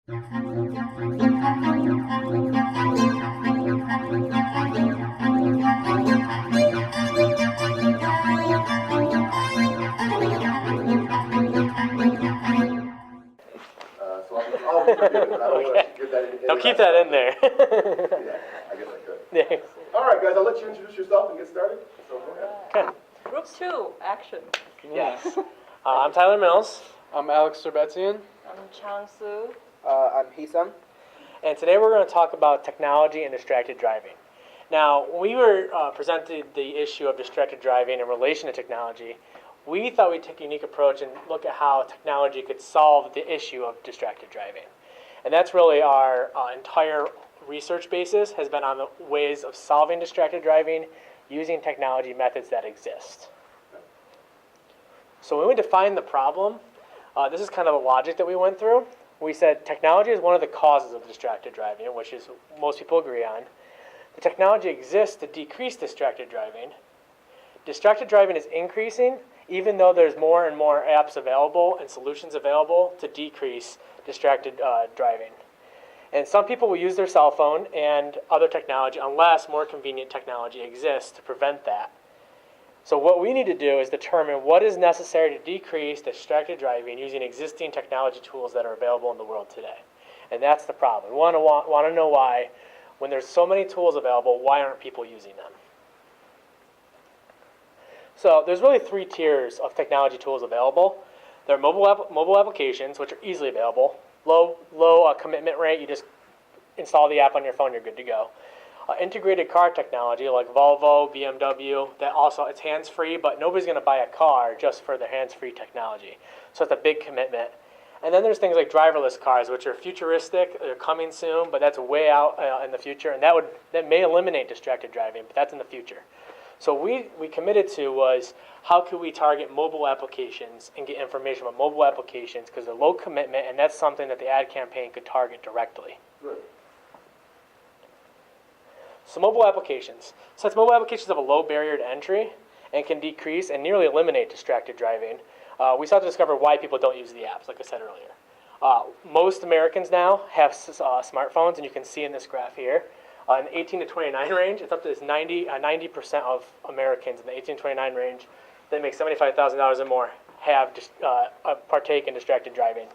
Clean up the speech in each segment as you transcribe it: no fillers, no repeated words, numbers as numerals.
Don't keep that in there. Yeah, I guess I could. Yeah. All right, guys, I'll let you introduce yourself and get started. So go ahead. Okay. Group 2, action. Yes. I'm Tyler Mills. I'm Alex Serbetian. I'm Chang Su. I'm Hisam. And today we're going to talk about technology and distracted driving. Now, when we were presented the issue of distracted driving in relation to technology, we thought we'd take a unique approach and look at how technology could solve the issue of distracted driving. And that's really our entire research basis has been on the ways of solving distracted driving using technology methods that exist. So when we defined the problem, this is kind of the logic that we went through. We said technology is one of the causes of distracted driving, which is most people agree on. The technology exists to decrease distracted driving. Distracted driving is increasing, even though there's more and more apps available and solutions available to decrease distracted driving. And some people will use their cell phone and other technology unless more convenient technology exists to prevent that. So what we need to do is determine what is necessary to decrease distracted driving using existing technology tools that are available in the world today. And that's the problem. We want to know why, when there's so many tools available, why aren't people using them? So there's really three tiers of technology tools available. There are mobile applications, which are easily available. Low commitment rate, you just install the app on your phone, you're good to go. Integrated car technology like Volvo, BMW, that also, it's hands-free, but nobody's going to buy a car just for the hands-free technology. So it's a big commitment. And then there's things like driverless cars, which are futuristic, they're coming soon, but that's way out in the future, and that may eliminate distracted driving, but that's in the future. So we committed to was how could we target mobile applications and get information about mobile applications because they're low commitment, and that's something that the ad campaign could target directly. Good. So mobile applications. Since mobile applications have a low barrier to entry and can decrease and nearly eliminate distracted driving, we sought to discover why people don't use the apps, like I said earlier. Most Americans now have smartphones, and you can see in this graph here. In the 18 to 29 range, it's up to this 90% of Americans in the 18 to 29 range that make $75,000 or more have partake in distracted driving.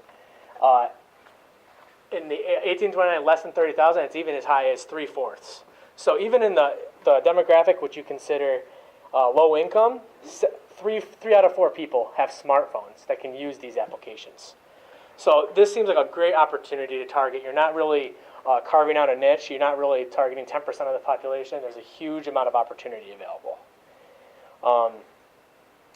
In the 18 to 29, less than 30,000, it's even as high as 3/4. So even in the demographic, which you consider low income, three out of 4 people have smartphones that can use these applications. So this seems like a great opportunity to target. You're not really carving out a niche. You're not really targeting 10% of the population. There's a huge amount of opportunity available.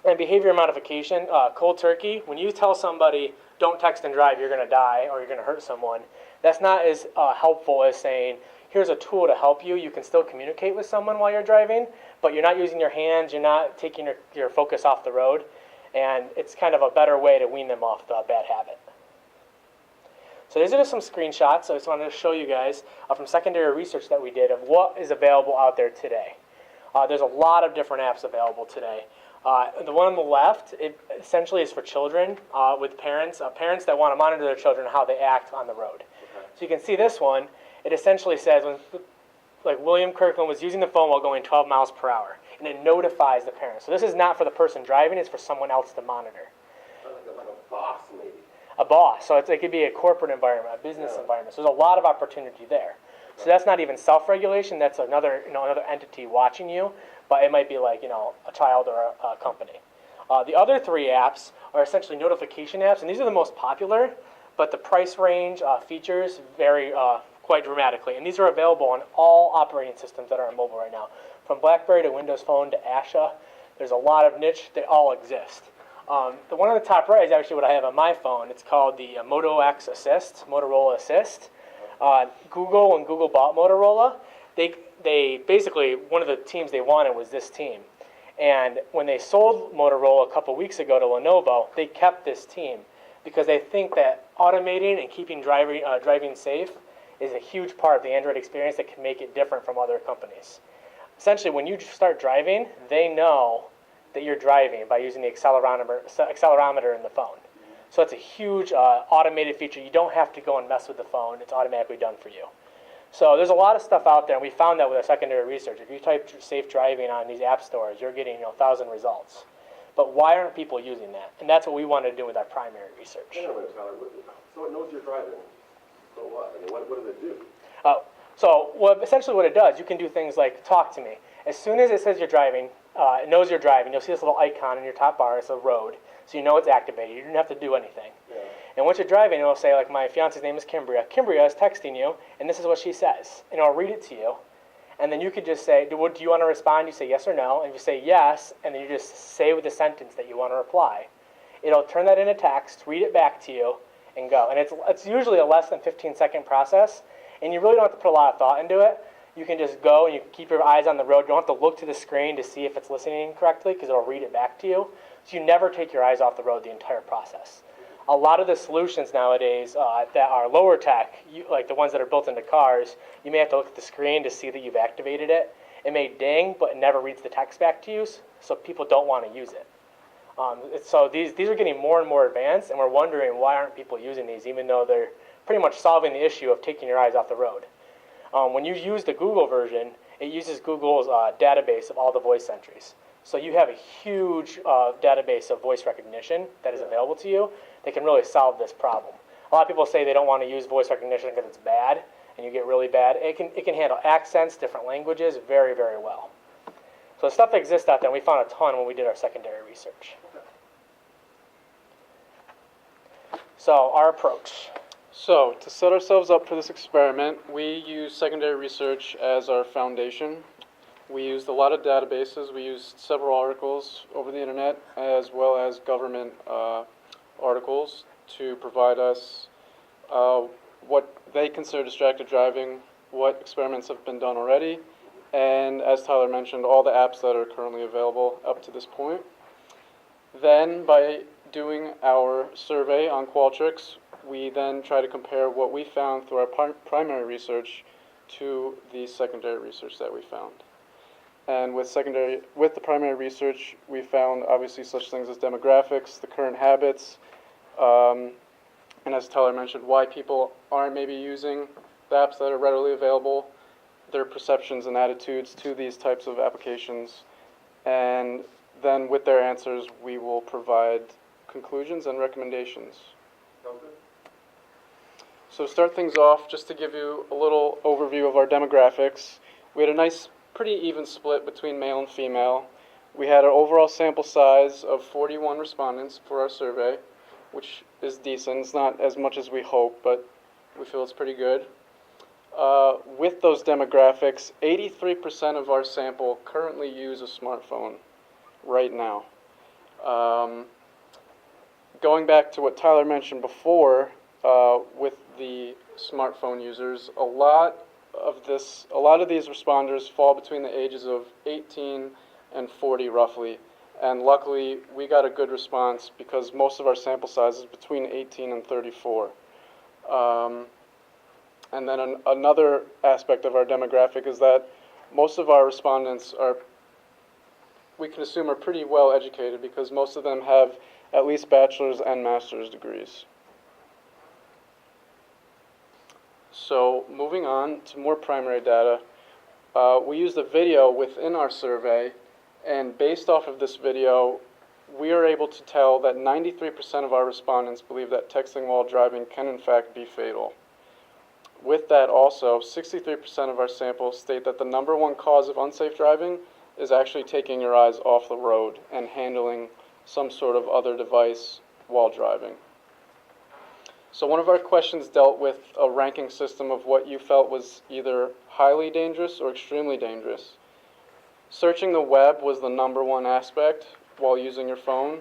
And behavior modification, cold turkey. When you tell somebody, don't text and drive, you're going to die or you're going to hurt someone, that's not as helpful as saying, here's a tool to help you. You can still communicate with someone while you're driving, but you're not using your hands. You're not taking your focus off the road. And it's kind of a better way to wean them off the bad habit. So these are just some screenshots. I just wanted to show you guys from secondary research that we did of what is available out there today. There's a lot of different apps available today. The one on the left, it essentially is for children with parents that want to monitor their children and how they act on the road. Okay. So you can see this one. It essentially says, like William Kirkland was using the phone while going 12 miles per hour, and it notifies the parent. So this is not for the person driving, it's for someone else to monitor. Like a boss, maybe. A boss, so it could be a corporate environment, a business environment. So there's a lot of opportunity there. So that's not even self-regulation, that's another entity watching you, but it might be like a child or a company. The other 3 apps are essentially notification apps, and these are the most popular, but the price range, features vary quite dramatically. And these are available on all operating systems that are on mobile right now. From BlackBerry to Windows Phone to Asha, there's a lot of niche, they all exist. The one on the top right is actually what I have on my phone. It's called the Motorola Assist. Google, and Google bought Motorola, they basically, one of the teams they wanted was this team. And when they sold Motorola a couple weeks ago to Lenovo, they kept this team because they think that automating and keeping driving safe is a huge part of the Android experience that can make it different from other companies. Essentially, when you start driving, they know that you're driving by using the accelerometer in the phone. So it's a huge automated feature. You don't have to go and mess with the phone. It's automatically done for you. So there's a lot of stuff out there, and we found that with our secondary research. If you type safe driving on these app stores, you're getting 1,000 results. But why aren't people using that? And that's what we wanted to do with our primary research. Wait a minute, Tyler. So it knows you're driving. So what? I mean, what does it do? Essentially what it does, you can do things like talk to me. As soon as it says you're driving, it knows you're driving. You'll see this little icon in your top bar. It's a road. So you know it's activated. You don't have to do anything. Yeah. And once you're driving, it'll say, like, my fiance's name is Kimbria. Kimbria is texting you, and this is what she says. And it'll read it to you. And then you could just say, do you want to respond? You say yes or no. And you say yes, and then you just say with the sentence that you want to reply. It'll turn that into text, read it back to you, and go. And it's usually a less than 15-second process. And you really don't have to put a lot of thought into it. You can just go and you can keep your eyes on the road. You don't have to look to the screen to see if it's listening correctly because it'll read it back to you. So you never take your eyes off the road the entire process. A lot of the solutions nowadays that are lower tech, like the ones that are built into cars, you may have to look at the screen to see that you've activated it. It may ding, but it never reads the text back to you, so people don't want to use it. So these are getting more and more advanced, and we're wondering why aren't people using these, even though they're pretty much solving the issue of taking your eyes off the road. When you use the Google version, it uses Google's database of all the voice entries. So you have a huge database of voice recognition that is available to you that can really solve this problem. A lot of people say they don't want to use voice recognition because it's bad, and you get really bad. It can handle accents, different languages very, very well. So stuff exists out there, and we found a ton when we did our secondary research. So our approach. So, to set ourselves up for this experiment, we use secondary research as our foundation. We used a lot of databases. We used several articles over the internet, as well as government articles to provide us what they consider distracted driving, what experiments have been done already, and as Tyler mentioned, all the apps that are currently available up to this point. Then, by doing our survey on Qualtrics, we then try to compare what we found through our primary research to the secondary research that we found. And with the primary research, we found obviously such things as demographics, the current habits, and as Tyler mentioned, why people aren't maybe using the apps that are readily available, their perceptions and attitudes to these types of applications. And then with their answers, we will provide conclusions and recommendations. Sounds good. So to start things off, just to give you a little overview of our demographics, we had a nice, pretty even split between male and female. We had an overall sample size of 41 respondents for our survey, which is decent. It's not as much as we hope, but we feel it's pretty good. With those demographics, 83% of our sample currently use a smartphone right now. Going back to what Tyler mentioned before, with the smartphone users, a lot of these responders fall between the ages of 18 and 40 roughly, and luckily we got a good response because most of our sample size is between 18 and 34. And then another aspect of our demographic is that most of our respondents we can assume are pretty well educated because most of them have at least bachelor's and master's degrees. So moving on to more primary data, we used a video within our survey, and based off of this video, we are able to tell that 93% of our respondents believe that texting while driving can in fact be fatal. With that also, 63% of our sample state that the number one cause of unsafe driving is actually taking your eyes off the road and handling some sort of other device while driving. So one of our questions dealt with a ranking system of what you felt was either highly dangerous or extremely dangerous. Searching the web was the number one aspect while using your phone.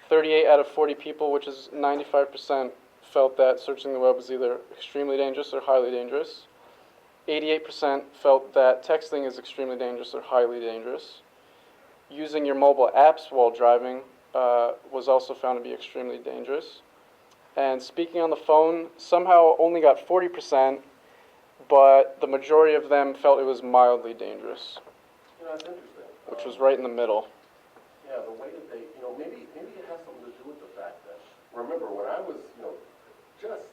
38 out of 40 people, which is 95%, felt that searching the web was either extremely dangerous or highly dangerous. 88% felt that texting is extremely dangerous or highly dangerous. Using your mobile apps while driving was also found to be extremely dangerous. And speaking on the phone somehow only got 40%, but the majority of them felt it was mildly dangerous. That's interesting. Which was right in the middle. Yeah, the way that they, maybe it has something to do with the fact that remember when I was, just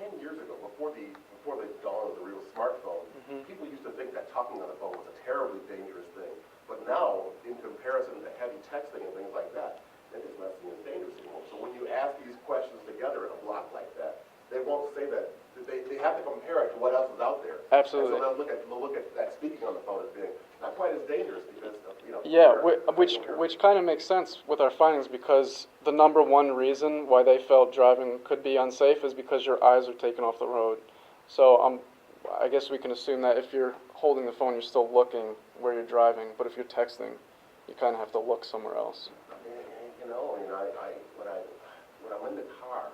10 years ago, before the dawn of the real smartphone, people used to think that talking on the phone was a terribly dangerous thing. But now, in comparison to heavy texting and things like that, it is not seen as dangerous anymore. So when you ask these questions together in a block like that, they won't say that. They have to compare it to what else is out there. Absolutely. And so they'll look at that speaking on the phone as being not quite as dangerous because of, Yeah, which kind of makes sense with our findings, because the number one reason why they felt driving could be unsafe is because your eyes are taken off the road. So I guess we can assume that if you're holding the phone, you're still looking where you're driving, but if you're texting, you kind of have to look somewhere else. When I'm in the car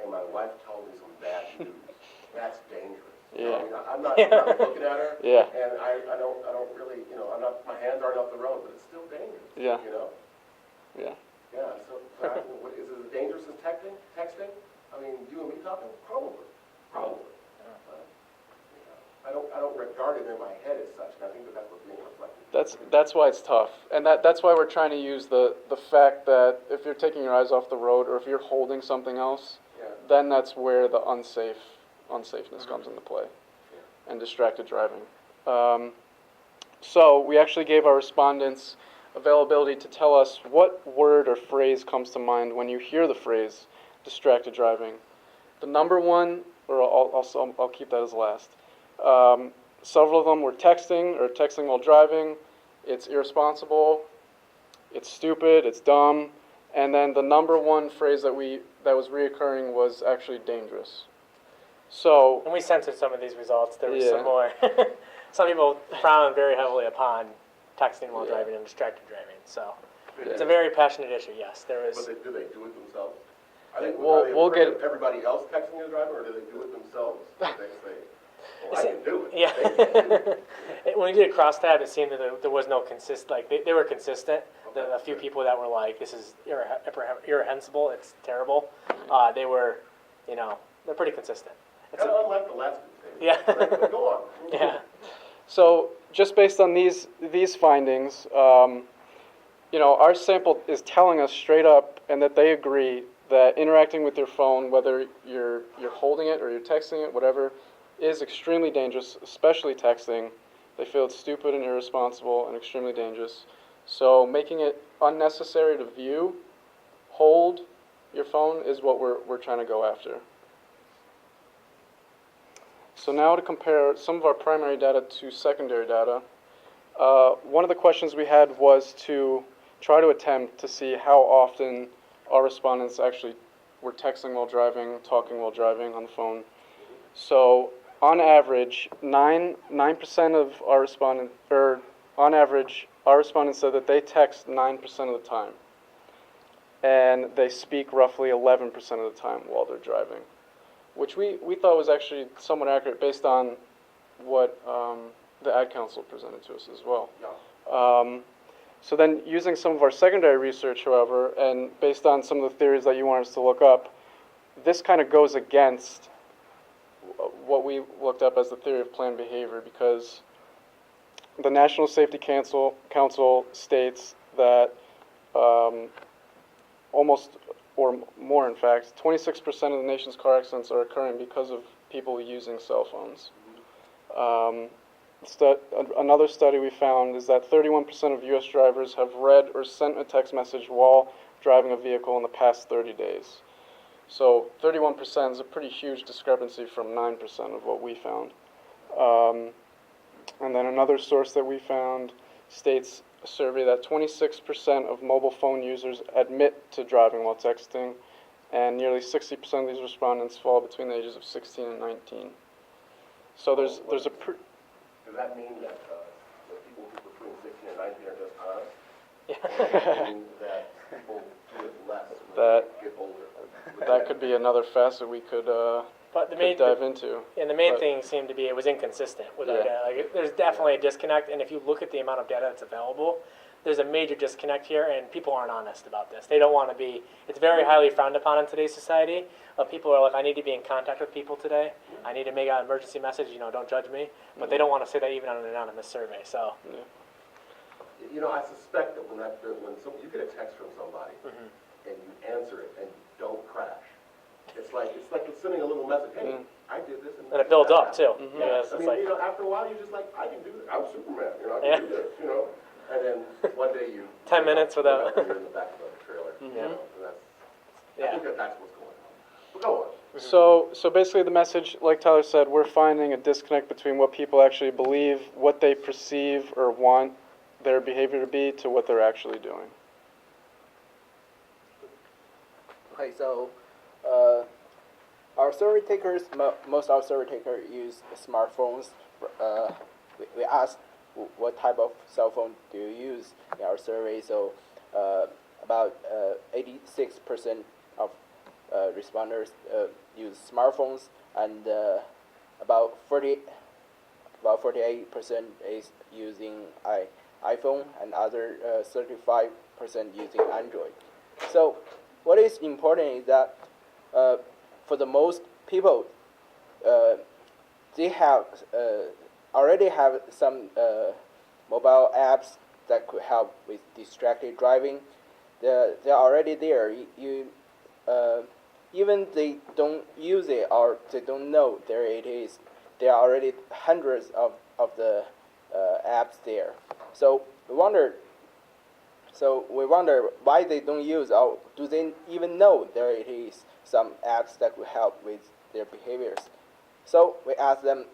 and my wife tells me some bad news, that's dangerous. Yeah. I'm not looking at her. Yeah. And I don't really, my hands aren't off the road, but it's still dangerous. Yeah. Yeah. Yeah. So, what is it as dangerous as texting? I mean, you and me talking? Probably. I don't regard it in my head as such, and I think that's what's being reflected. That's why it's tough, and that's why we're trying to use the fact that if you're taking your eyes off the road or if you're holding something else, then that's where the unsafeness comes into play, and distracted driving. So we actually gave our respondents availability to tell us what word or phrase comes to mind when you hear the phrase distracted driving. The number one, or I'll keep that as last. Several of them were texting while driving. It's irresponsible, it's stupid, it's dumb, and then the number one phrase that was reoccurring was actually dangerous. So, And we censored some of these results. There was Yeah. some more. Some people frown very heavily upon texting while driving and distracted driving. So it's a very passionate issue. Yes, there is. But do they do it themselves? Are We'll afraid get- of everybody else texting and driving, or do they do it themselves? They say, well, I See, can do it. Yeah. They can do it. When we did a crosstab, it seemed that there was no they were consistent. A few people that were like, this is irreprehensible, it's terrible, they were, they're pretty consistent. Kind of unlike the last two things. Yeah. But go on. Yeah. So just based on these findings, our sample is telling us straight up, and that they agree, that interacting with your phone, whether you're holding it or you're texting it, whatever, is extremely dangerous, especially texting. They feel it's stupid and irresponsible and extremely dangerous. So making it unnecessary to view, hold your phone is what we're trying to go after. So now to compare some of our primary data to secondary data, one of the questions we had was to try to attempt to see how often our respondents actually were texting while driving, talking while driving on the phone. So on average, 9% of our respondents, on average, our respondents said that they text 9% of the time, and they speak roughly 11% of the time while they're driving, which we thought was actually somewhat accurate based on what the Ad Council presented to us as well. Yeah. So then using some of our secondary research, however, and based on some of the theories that you want us to look up, this kind of goes against what we looked up as the theory of planned behavior, because the National Safety Council states that almost, or more in fact, 26% of the nation's car accidents are occurring because of people using cell phones. Another study we found is that 31% of U.S. drivers have read or sent a text message while driving a vehicle in the past 30 days. So 31% is a pretty huge discrepancy from 9% of what we found. And then another source that we found states a survey that 26% of mobile phone users admit to driving while texting, and nearly 60% of these respondents fall between the ages of 16 and 19. So there's a Does that mean that the people between 16 and 19 are just us? Yeah. Or does that mean that people do it less when That- they get older? that could be another facet we could But the main dive into. And the main But- thing seemed to be it was inconsistent with our Yeah. data. Like, there's definitely a disconnect, and if you look at the amount of data that's available, there's a major disconnect here, and people aren't honest about this. They don't want to be. It's very highly frowned upon in today's society. People are like, I need to be in contact with people today. I need to make an emergency message. Don't judge me. But they don't want to say that even on an anonymous survey. So. Yeah. I suspect that when you get a text from somebody and you answer it, and don't crash. It's like it's sending a little message, hey, I did this. And it builds up too. Yeah, Yeah, it's I just mean, like, you know, after a while, you're just like, I can do this. I'm Superman, you know, I can do this, you know. And then one day you 10 minutes without. you're in the back of the trailer, you know, and that's, I think that's what's going on. But go on. So basically the message, like Tyler said, we're finding a disconnect between what people actually believe, what they perceive or want their behavior to be, to what they're actually doing. Okay, so our survey takers, most of our survey takers use smartphones. We asked what type of cell phone do you use in our survey. So about 86% of responders use smartphones, and about 48% is using iPhone, and other 35% using Android. So what is important is that for the most people, they have already have some mobile apps that could help with distracted driving. They're already there. Even they don't use it or they don't know there it is. There are already hundreds of the apps there. So we wonder why they don't use, or do they even know there it is some apps that will help with their behaviors. So we asked them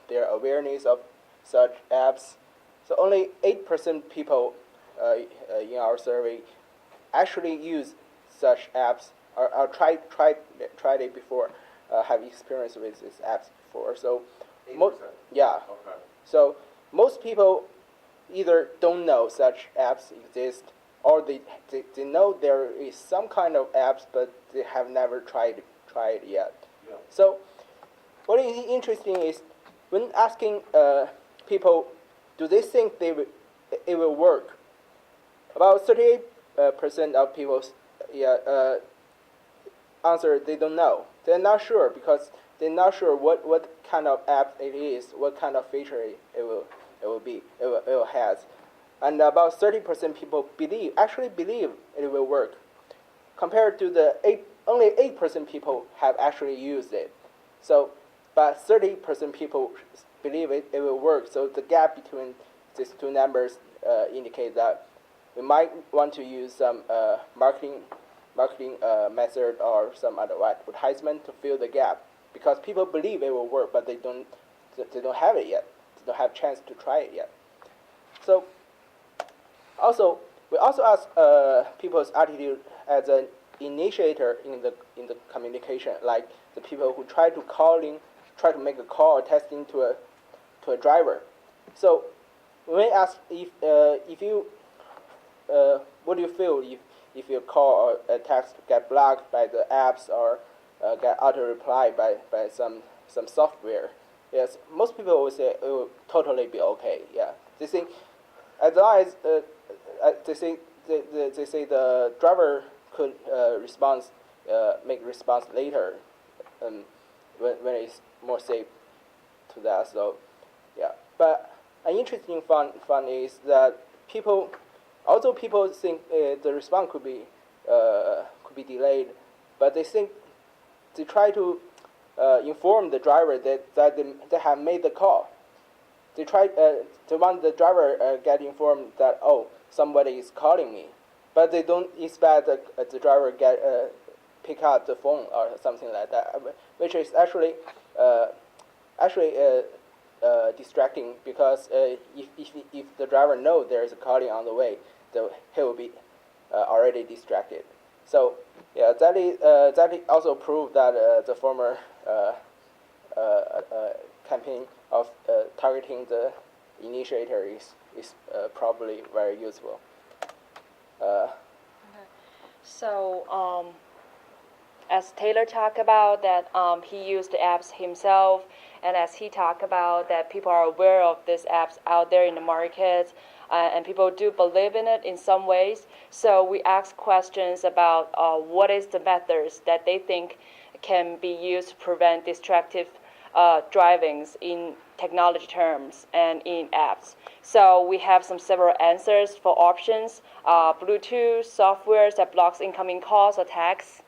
their awareness of such apps. So only 8% people in our survey actually use such apps or tried it before, have experience with these apps before. So 8%? Yeah. Okay. So most people either don't know such apps exist, or they know there is some kind of apps, but they have never tried it yet. Yeah. So what is interesting is when asking people, do they think it will work? About 38% of people answer they don't know. They're not sure because they're not sure what kind of app it is, what kind of feature it will has. And about 30% people actually believe it will work. Compared to only 8% people have actually used it. So, but 30% people believe it will work. So the gap between these two numbers indicate that we might want to use some marketing method or some other advertisement to fill the gap, because people believe it will work, but they don't have it yet. They don't have a chance to try it yet. So we also ask people's attitude as an initiator in the communication, like the people who try to make a call or testing to a driver. So when we ask if you what do you feel if your call or a text get blocked by the apps or get auto reply by some software? Yes, most people will say it will totally be okay. Yeah, they think as long as they say the driver could make response later, when it's more safe to that. So yeah, but an interesting fun is that although people think the response could be delayed, but they try to inform the driver that they have made the call. They want the driver get informed that, oh, somebody is calling me, but they don't expect the driver pick up the phone or something like that, which is actually distracting, because if the driver knows there is a calling on the way, he will be already distracted. So yeah, that also proved that the former campaign of targeting the initiator is probably very useful. So as Taylor talked about that he used the apps himself, and as he talked about that people are aware of these apps out there in the market, and people do believe in it in some ways. So we ask questions about what is the methods that they think can be used to prevent distractive drivings in technology terms and in apps. So we have several answers for options: Bluetooth, software that blocks incoming calls or texts,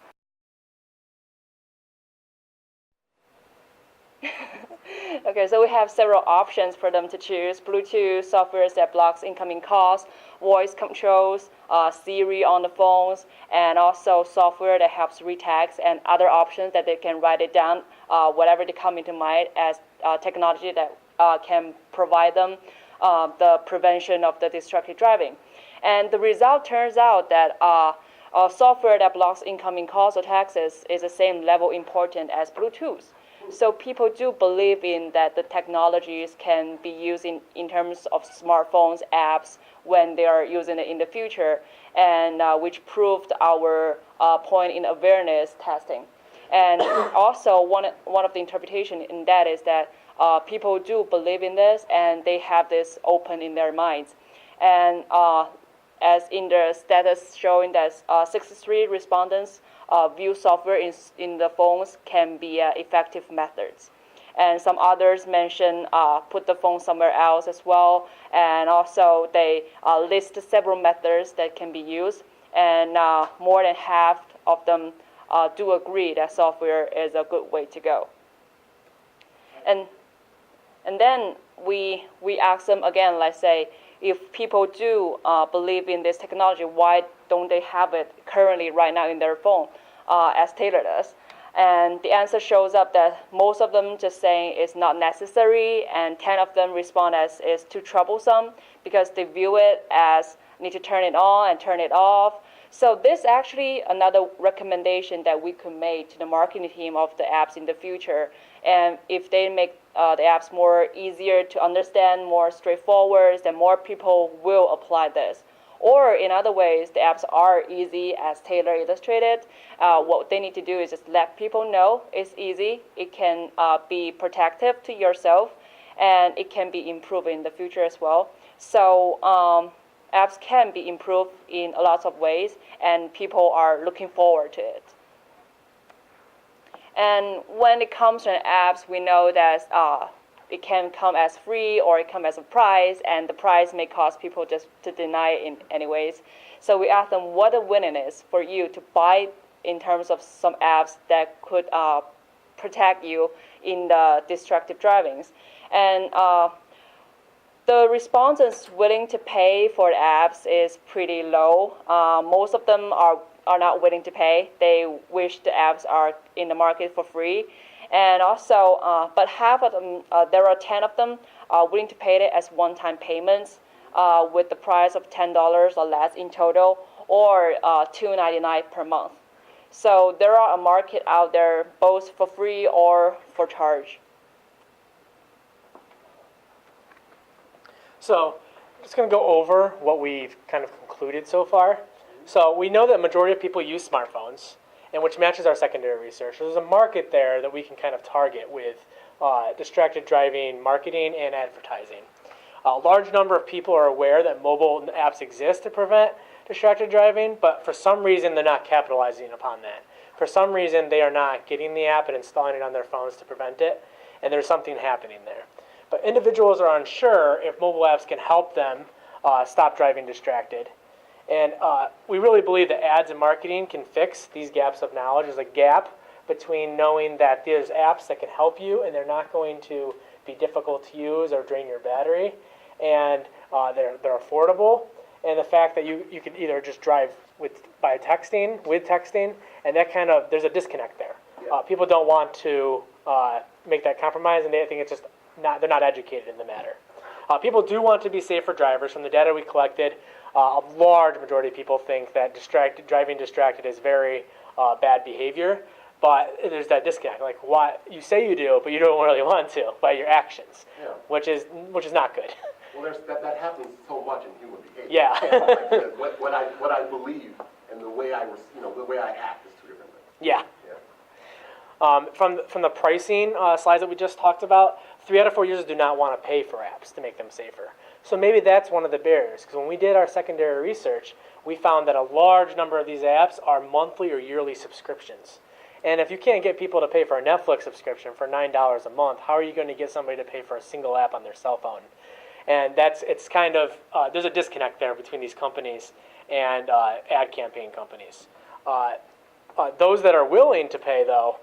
Okay, so we have several options for them to choose. Bluetooth, software that blocks incoming calls, voice controls, Siri on the phones, and also software that helps read text, and other options that they can write it down, whatever they come into mind as technology that can provide them the prevention of the distracted driving. And the result turns out that software that blocks incoming calls or texts is the same level important as Bluetooth. So people do believe in that the technologies can be used in terms of smartphones, apps, when they are using it in the future, and which proved our point in awareness testing. And also one of the interpretation in that is that people do believe in this, and they have this open in their minds. And as in the status showing that 63 respondents view software in the phones can be effective methods. And some others mention put the phone somewhere else as well. And also they list several methods that can be used. And more than half of them do agree that software is a good way to go. And then we ask them again, let's say, if people do believe in this technology, why don't they have it currently right now in their phone, as Taylor does? And the answer shows up that most of them just saying it's not necessary, and 10 of them respond as it's too troublesome because they view it as need to turn it on and turn it off. So this actually another recommendation that we could make to the marketing team of the apps in the future. And if they make the apps more easier to understand, more straightforward, then more people will apply this. Or in other ways, the apps are easy, as Taylor illustrated. What they need to do is just let people know it's easy. It can be protective to yourself, and it can be improved in the future as well. So apps can be improved in a lot of ways, and people are looking forward to it. And when it comes to apps, we know that it can come as free or it come as a price, and the price may cause people just to deny it in anyways. So we ask them what the willingness for you to buy in terms of some apps that could protect you in the distracted drivings. And the responses willing to pay for the apps is pretty low. Most of them are not willing to pay. They wish the apps are in the market for free. And also, but half of them, there are 10 of them willing to pay it as one-time payments with the price of $10 or less in total, or $2.99 per month. So there are a market out there both for free or for charge. So I'm just going to go over what we've kind of concluded so far. So we know that majority of people use smartphones, and which matches our secondary research. So there's a market there that we can kind of target with distracted driving marketing and advertising. A large number of people are aware that mobile apps exist to prevent distracted driving, but for some reason they're not capitalizing upon that. For some reason they are not getting the app and installing it on their phones to prevent it, and there's something happening there. But individuals are unsure if mobile apps can help them stop driving distracted. And we really believe that ads and marketing can fix these gaps of knowledge. There's a gap between knowing that there's apps that can help you and they're not going to be difficult to use or drain your battery, and they're affordable, and the fact that you can either just drive with texting, and that kind of, there's a disconnect there. Yeah. People don't want to make that compromise, and they think it's just they're not educated in the matter. People do want to be safer drivers. From the data we collected, a large majority of people think that driving distracted is very bad behavior, but there's that disconnect. Like, what you say you do, but you don't really want to by your actions, Yeah. which is not good. Well, that happens so much in human behavior. Yeah. Like, what I believe and the way I act is two different things. Yeah. Yeah. From the pricing slides that we just talked about, 3 out of 4 users do not want to pay for apps to make them safer. So maybe that's one of the barriers, because when we did our secondary research, we found that a large number of these apps are monthly or yearly subscriptions. And if you can't get people to pay for a Netflix subscription for $9 a month, how are you going to get somebody to pay for a single app on their cell phone? And it's kind of, there's a disconnect there between these companies and ad campaign companies. Those that are willing to pay, though,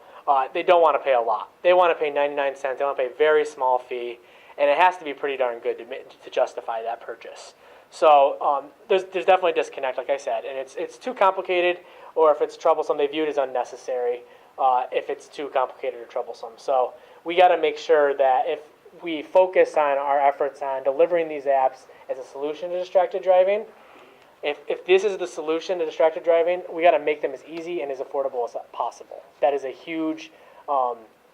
they don't want to pay a lot. They want to pay 99 cents. They want to pay a very small fee, and it has to be pretty darn good to justify that purchase. So there's definitely a disconnect, like I said, and it's too complicated, or if it's troublesome, they view it as unnecessary. If it's too complicated or troublesome, so we got to make sure that if we focus on our efforts on delivering these apps as a solution to distracted driving, if this is the solution to distracted driving, we got to make them as easy and as affordable as possible. That is a huge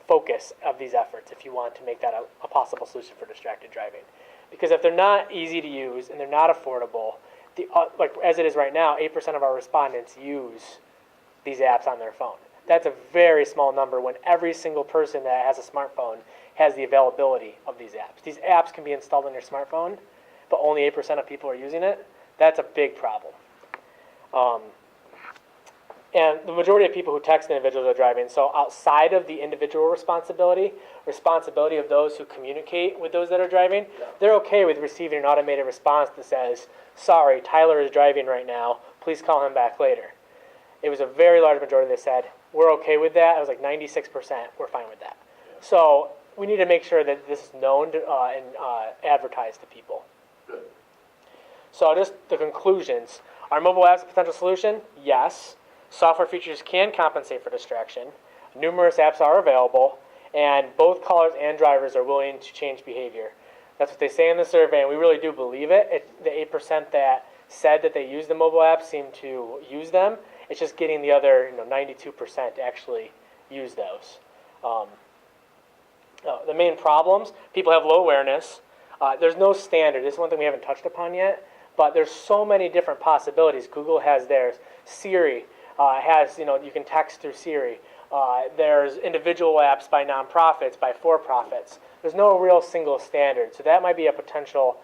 focus of these efforts if you want to make that a possible solution for distracted driving. Because if they're not easy to use and they're not affordable, like as it is right now, 8% of our respondents use these apps on their phone. That's a very small number when every single person that has a smartphone has the availability of these apps. These apps can be installed on your smartphone, but only 8% of people are using it. That's a big problem. And the majority of people who text individuals are driving, so outside of the individual responsibility of those who communicate with those that are driving, they're okay with receiving an automated response that says, sorry, Tyler is driving right now, please call him back later. It was a very large majority that said, we're okay with that. It was like 96%, we're fine with that. So we need to make sure that this is known and advertised to people. So just the conclusions. Are mobile apps a potential solution? Yes. Software features can compensate for distraction. Numerous apps are available, and both callers and drivers are willing to change behavior. That's what they say in the survey, and we really do believe it. The 8% that said that they use the mobile apps seem to use them. It's just getting the other 92% to actually use those. The main problems, people have low awareness. There's no standard. This is one thing we haven't touched upon yet, but there's so many different possibilities. Google has theirs. Siri has, you can text through Siri. There's individual apps by nonprofits, by for-profits. There's no real single standard, so that might be a potential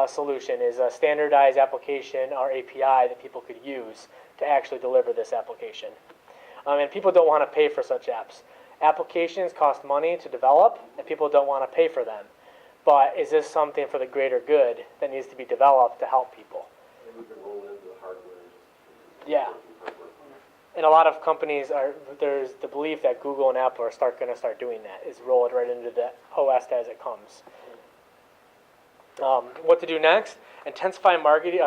solution, is a standardized application or API that people could use to actually deliver this application. And people don't want to pay for such apps. Applications cost money to develop, and people don't want to pay for them. But is this something for the greater good that needs to be developed to help people? And we can roll into the hardware. Yeah. And a lot of companies there's the belief that Google and Apple are going to start doing that, is roll it right into the OS as it comes. What to do next? Intensify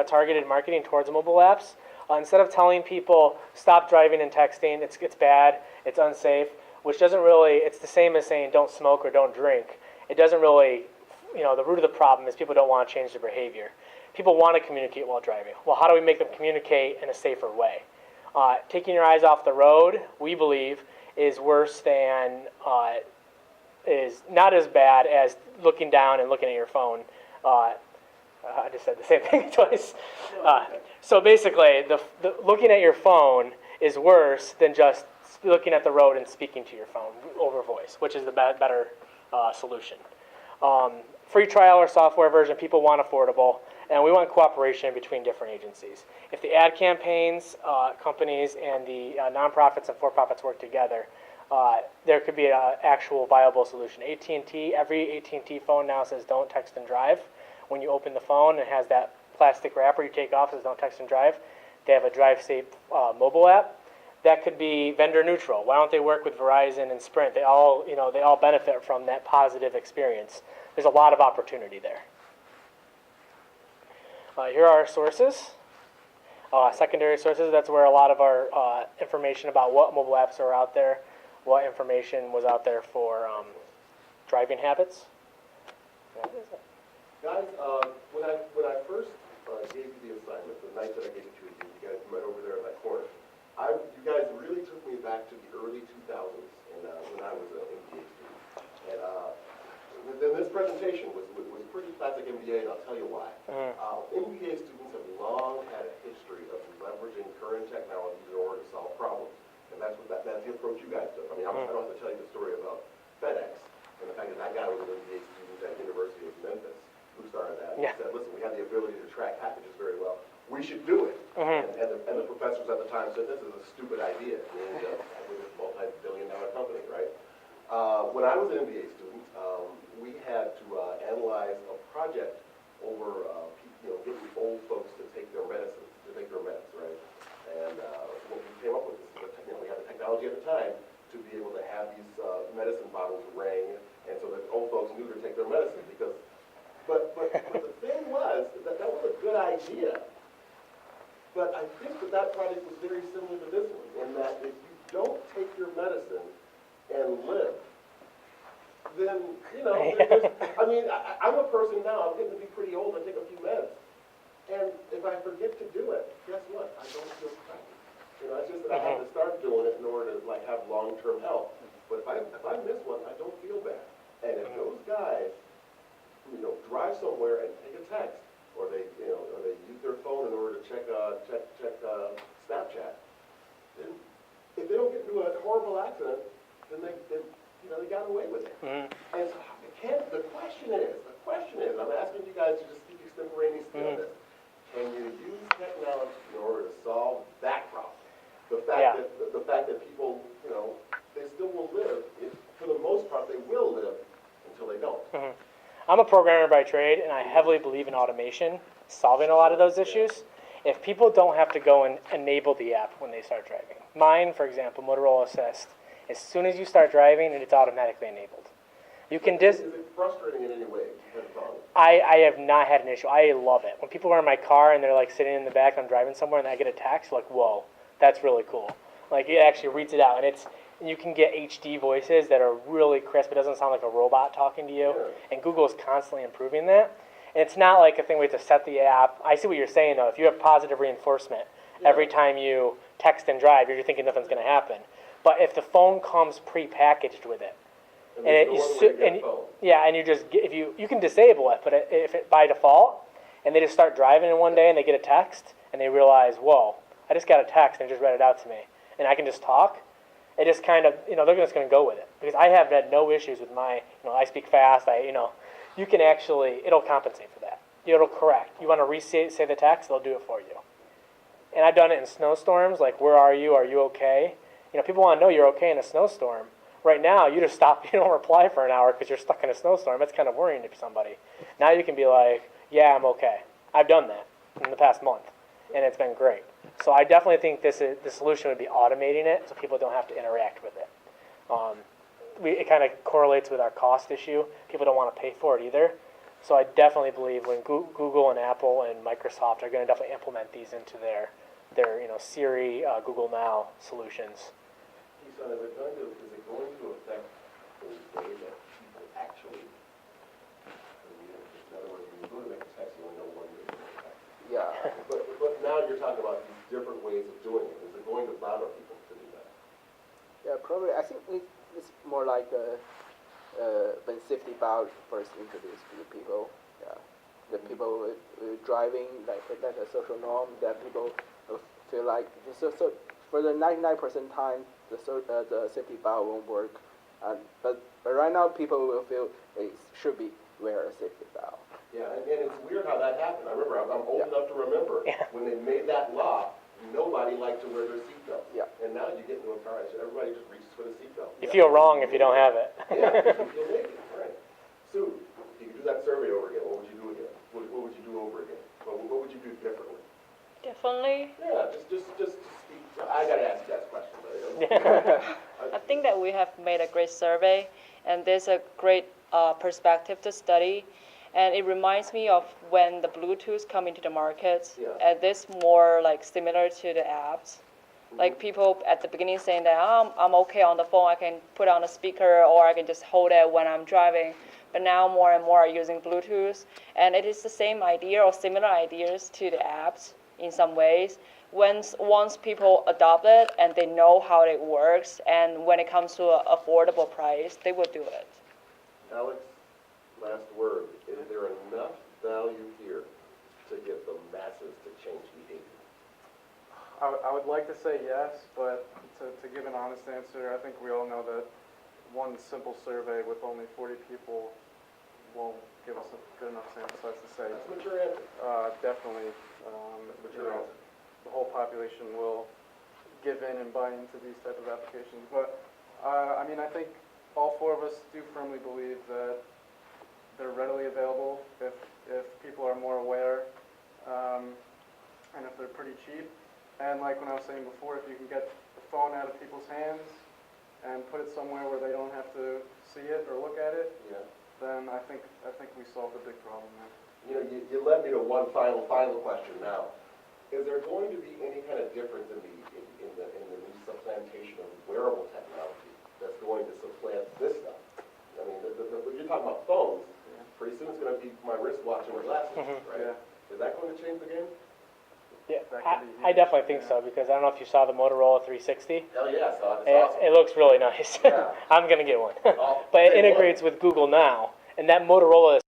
targeted marketing towards mobile apps. Instead of telling people, stop driving and texting, it's bad, it's unsafe, which doesn't really, it's the same as saying don't smoke or don't drink. It doesn't really, the root of the problem is people don't want to change their behavior. People want to communicate while driving. Well, how do we make them communicate in a safer way? Taking your eyes off the road, we believe, is worse than, is not as bad as looking down and looking at your phone. I just said the same thing twice. So basically, the looking at your phone is worse than just looking at the road and speaking to your phone over voice, which is the better solution. Free trial or software version, people want affordable, and we want cooperation between different agencies. If the ad campaigns, companies, and the nonprofits and for-profits work together, there could be an actual viable solution. AT&T, every AT&T phone now says don't text and drive. When you open the phone, it has that plastic wrapper you take off, says don't text and drive. They have a Drive Safe mobile app. That could be vendor neutral. Why don't they work with Verizon and Sprint? They all benefit from that positive experience. There's a lot of opportunity there. Here are our sources. Secondary sources, that's where a lot of our information about what mobile apps are out there, what information was out there for driving habits. Guys, when I first gave you the assignment, the night that I gave it to you, you guys met over there in that corner. You guys really took me back to the early 2000s, and when I was an MBA student. And then this presentation was pretty classic MBA, and I'll tell you why. MBA students have long had a history of leveraging current technologies in order to solve problems, and that's the approach you guys took. I mean, I don't have to tell you the story about FedEx and the fact that that guy was an MBA student at the University of Memphis who started that. And he said, listen, we have the ability to track packages very well. We should do it. And the professors at the time said, this is a stupid idea. With a multi-billion-dollar company, right? When I was an MBA student, we had to analyze a project over getting old folks to take their medicines, right? And what we came up with is, we had the technology at the time to be able to have these medicine bottles ring, and so that old folks knew to take their medicine. Because, but the thing was that was a good idea. But I think that product was very similar to this one, in that if you don't take your medicine and live, then, you know, I mean, I'm a person now, I'm getting to be pretty old, I take a few meds. And if I forget to do it, guess what? I don't feel crappy. You know, it's just that I have to start doing it in order to, like, have long-term health. But if I miss one, I don't feel bad. And if those guys, you know, drive somewhere and take a text, or they, you know, or they use their phone in order to check Snapchat, then if they don't get into a horrible accident, then they you know, they got away with it. And so the question is, I'm asking you guys to just speak extemporaneously on this. Can you use technology in order to solve that problem? The fact that people, you know, they still will live. For the most part, they will live until they don't. I'm a programmer by trade, and I heavily believe in automation, solving a lot of those issues. If people don't have to go and enable the app when they start driving. Mine, for example, Motorola Assist, as soon as you start driving, it's automatically enabled. You can Is it frustrating in any way? I have not had an issue. I love it. When people are in my car and they're like sitting in the back, I'm driving somewhere, and I get a text, like, whoa, that's really cool. Like, it actually reads it out, and you can get HD voices that are really crisp. It doesn't sound like a robot talking to you, and Google is constantly improving that. And it's not like a thing where you have to set the app. I see what you're saying, though. If you have positive reinforcement every time you text and drive, you're thinking nothing's going to happen. But if the phone comes pre-packaged with it, and you just if you can disable it, but if it by default, and they just start driving in one day and they get a text and they realize, whoa, I just got a text and it just read it out to me, and I can just talk. It just kind of, you know, they're just going to go with it, because I have had no issues with my, you know, I speak fast. You can actually, it'll compensate for that. It'll correct. You want to say the text, they'll do it for you. And I've done it in snowstorms, like, where are you? Are you okay? You know, people want to know you're okay in a snowstorm. Right now, you just stop, you don't reply for an hour because you're stuck in a snowstorm. That's kind of worrying to somebody. Now you can be like, yeah, I'm okay. I've done that in the past month, and it's been great. So I definitely think the solution would be automating it so people don't have to interact with it. It kind of correlates with our cost issue. People don't want to pay for it either. So I definitely believe when Google and Apple and Microsoft are going to definitely implement these into their Siri, Google Now solutions. So is it going to affect the way that people actually, in other words, when you go to make a text, you only know one way to make a text. Yeah. But now you're talking about these different ways of doing it. Is it going to bother people to do that? Yeah, probably. I think it's more like when safety valve first introduced to the people. Yeah, the people driving like a social norm that people feel like so for the 99% time the safety valve won't work, but right now people will feel it should be wear a safety valve. Yeah, and it's weird how that happened. I remember, I'm old enough to remember when they made that law, nobody liked to wear their seatbelt. Yeah. And now you get into a car accident, everybody just reaches for the seatbelt. You feel wrong if you don't have it. Yeah, you feel naked, right. Sue, if you could do that survey over again, what would you do again? What would you do over again? What would you do differently? Definitely. Yeah, just speak. I gotta ask you that question. But, I think that we have made a great survey, and there's a great perspective to study. And it reminds me of when the Bluetooth come into the market, and this more like similar to the apps. Like people at the beginning saying that I'm okay on the phone, I can put on a speaker, or I can just hold it when I'm driving. But now more and more are using Bluetooth, and it is the same idea or similar ideas to the apps in some ways. Once people adopt it and they know how it works, and when it comes to an affordable price, they will do it. Alex, last word. Is there enough value here to get the masses to change behavior? I would like to say yes, but to give an honest answer, I think we all know that one simple survey with only 40 people won't give us a good enough sample size to say. That's what your answer. Definitely, the whole population will give in and buy into these type of applications. But I mean, I think all four of us do firmly believe that they're readily available if people are more aware, and if they're pretty cheap. And like when I was saying before, if you can get the phone out of people's hands and put it somewhere where they don't have to see it or look at it, Yeah. then I think we solved a big problem there. You know, you led me to one final question now. Is there going to be any kind of difference in the new supplantation of wearable technology that's going to supplant this stuff? I mean, when you're talking about phones, pretty soon it's going to be my wristwatch and my glasses, right? Yeah. Is that going to change the game? Yeah, That could be I huge. definitely think so, because I don't know if you saw the Motorola 360. Hell yeah, so it's It, awesome. it looks really nice. Yeah. I'm gonna get one. Oh, But it say what? integrates with Google Now, and that Motorola is